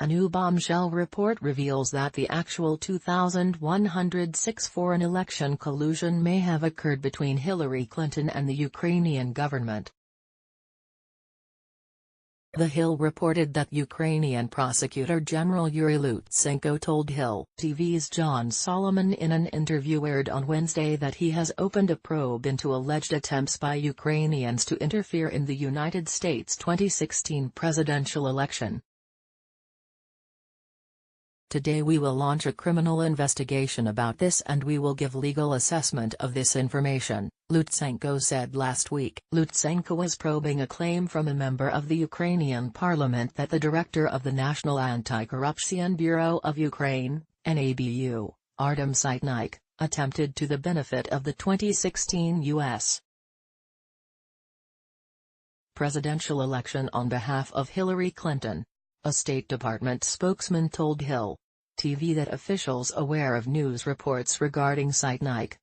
A new bombshell report reveals that the actual 2,106 foreign election collusion may have occurred between Hillary Clinton and the Ukrainian government. The Hill reported that Ukrainian Prosecutor General Yuri Lutsenko told Hill TV's John Solomon in an interview aired on Wednesday that he has opened a probe into alleged attempts by Ukrainians to interfere in the United States 2016 presidential election. "Today we will launch a criminal investigation about this and we will give legal assessment of this information," Lutsenko said last week. Lutsenko was probing a claim from a member of the Ukrainian parliament that the director of the National Anti-Corruption Bureau of Ukraine, NABU, Artem Sitnik, attempted to the benefit of the 2016 U.S. presidential election on behalf of Hillary Clinton. A State Department spokesman told Hill TV that officials aware of news reports regarding Sitnik.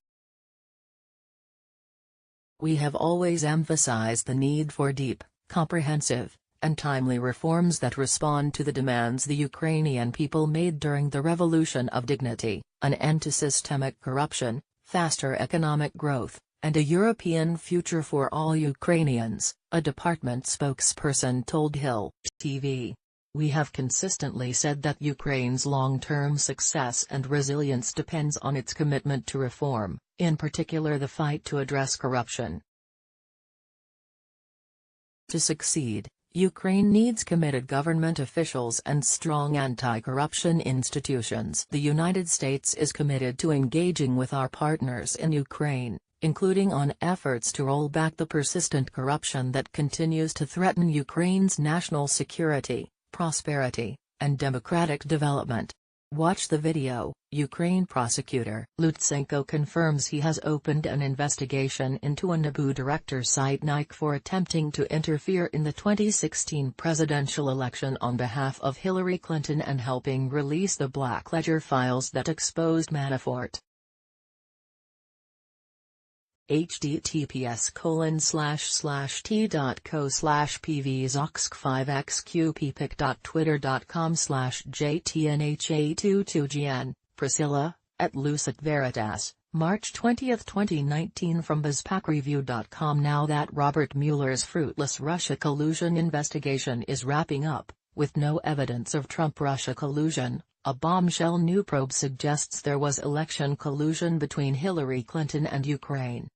"We have always emphasized the need for deep, comprehensive, and timely reforms that respond to the demands the Ukrainian people made during the Revolution of Dignity, an end to systemic corruption, faster economic growth, and a European future for all Ukrainians," a department spokesperson told Hill TV. "We have consistently said that Ukraine's long-term success and resilience depends on its commitment to reform, in particular the fight to address corruption. To succeed, Ukraine needs committed government officials and strong anti-corruption institutions. The United States is committed to engaging with our partners in Ukraine, including on efforts to roll back the persistent corruption that continues to threaten Ukraine's national security, prosperity, and democratic development." Watch the video. Ukraine Prosecutor Lutsenko confirms he has opened an investigation into a NABU director Sitnik for attempting to interfere in the 2016 presidential election on behalf of Hillary Clinton and helping release the Black Ledger files that exposed Manafort. https://t.co/pvzox5xqppic.twitter.com/jtnha22gn, Priscilla, at Lucid Veritas, March 20, 2019 from BizPacReview.com. Now that Robert Mueller's fruitless Russia collusion investigation is wrapping up, with no evidence of Trump-Russia collusion, a bombshell new probe suggests there was election collusion between Hillary Clinton and Ukraine.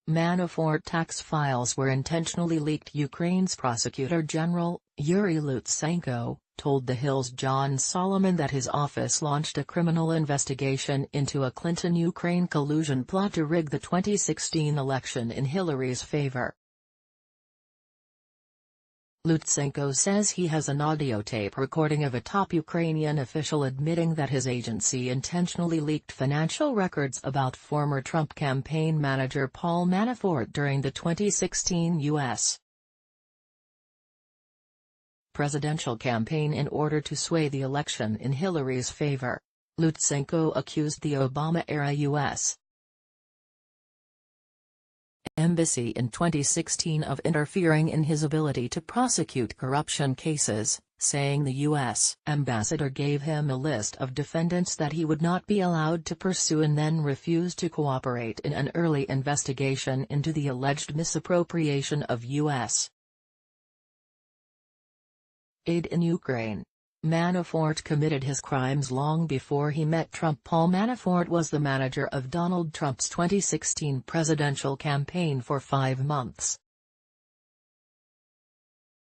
Manafort tax files were intentionally leaked. Ukraine's Prosecutor General, Yuri Lutsenko, told The Hill's John Solomon that his office launched a criminal investigation into a Clinton-Ukraine collusion plot to rig the 2016 election in Hillary's favor. Lutsenko says he has an audio tape recording of a top Ukrainian official admitting that his agency intentionally leaked financial records about former Trump campaign manager Paul Manafort during the 2016 U.S. presidential campaign in order to sway the election in Hillary's favor. Lutsenko accused the Obama-era U.S. Embassy in 2016 of interfering in his ability to prosecute corruption cases, saying the U.S. ambassador gave him a list of defendants that he would not be allowed to pursue and then refused to cooperate in an early investigation into the alleged misappropriation of U.S. aid in Ukraine. Manafort committed his crimes long before he met Trump. Paul Manafort was the manager of Donald Trump's 2016 presidential campaign for 5 months.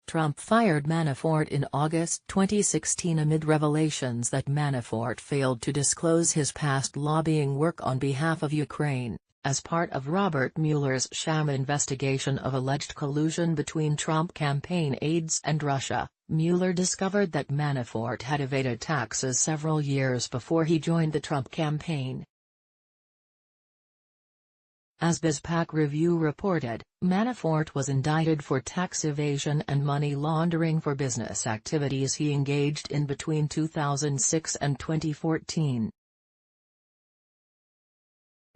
Trump fired Manafort in August 2016 amid revelations that Manafort failed to disclose his past lobbying work on behalf of Ukraine, as part of Robert Mueller's sham investigation of alleged collusion between Trump campaign aides and Russia. Mueller discovered that Manafort had evaded taxes several years before he joined the Trump campaign. As BizPac Review reported, Manafort was indicted for tax evasion and money laundering for business activities he engaged in between 2006 and 2014.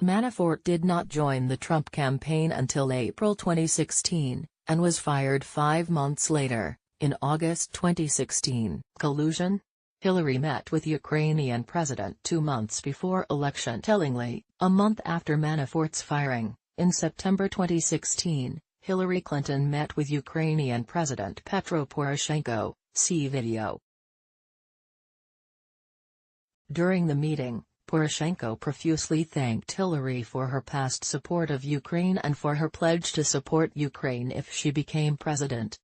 Manafort did not join the Trump campaign until April 2016, and was fired 5 months later, In August 2016, collusion? Hillary met with Ukrainian president 2 months before election. Tellingly, a month after Manafort's firing, in September 2016, Hillary Clinton met with Ukrainian President Petro Poroshenko, see video. During the meeting, Poroshenko profusely thanked Hillary for her past support of Ukraine and for her pledge to support Ukraine if she became president.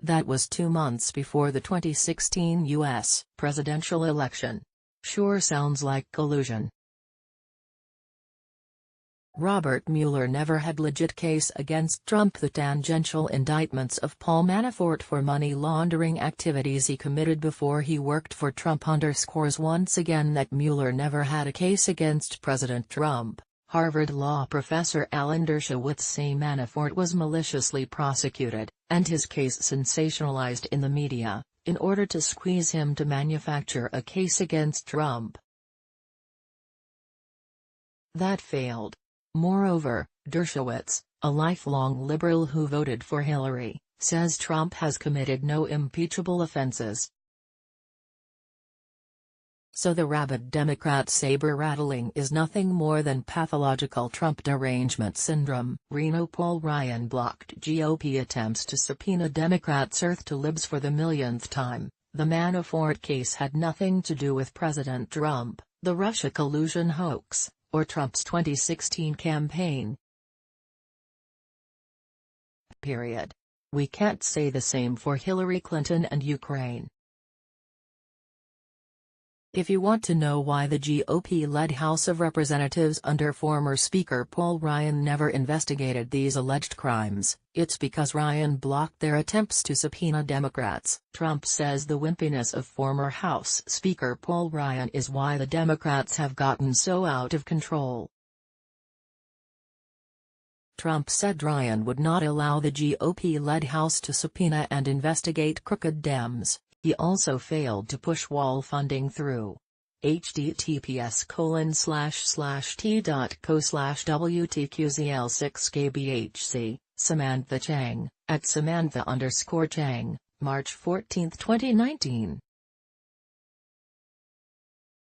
That was 2 months before the 2016 U.S. presidential election. Sure sounds like collusion. Robert Mueller never had legit case against Trump. The tangential indictments of Paul Manafort for money laundering activities he committed before he worked for Trump underscores once again that Mueller never had a case against President Trump. Harvard law professor Alan Dershowitz say Manafort was maliciously prosecuted, and his case sensationalized in the media, in order to squeeze him to manufacture a case against Trump. That failed. Moreover, Dershowitz, a lifelong liberal who voted for Hillary, says Trump has committed no impeachable offenses. So the rabid Democrat saber-rattling is nothing more than pathological Trump derangement syndrome. Reno Paul Ryan blocked GOP attempts to subpoena Democrats Earth to libs for the millionth time. The Manafort case had nothing to do with President Trump, the Russia collusion hoax, or Trump's 2016 campaign. Period. We can't say the same for Hillary Clinton and Ukraine. If you want to know why the GOP-led House of Representatives under former Speaker Paul Ryan never investigated these alleged crimes, it's because Ryan blocked their attempts to subpoena Democrats. Trump says the wimpiness of former House Speaker Paul Ryan is why the Democrats have gotten so out of control. Trump said Ryan would not allow the GOP-led House to subpoena and investigate crooked Dems. He also failed to push wall funding through. https://t.co/WTQZL6KBHC, Samantha Chang, @Samantha_Chang, March 14, 2019.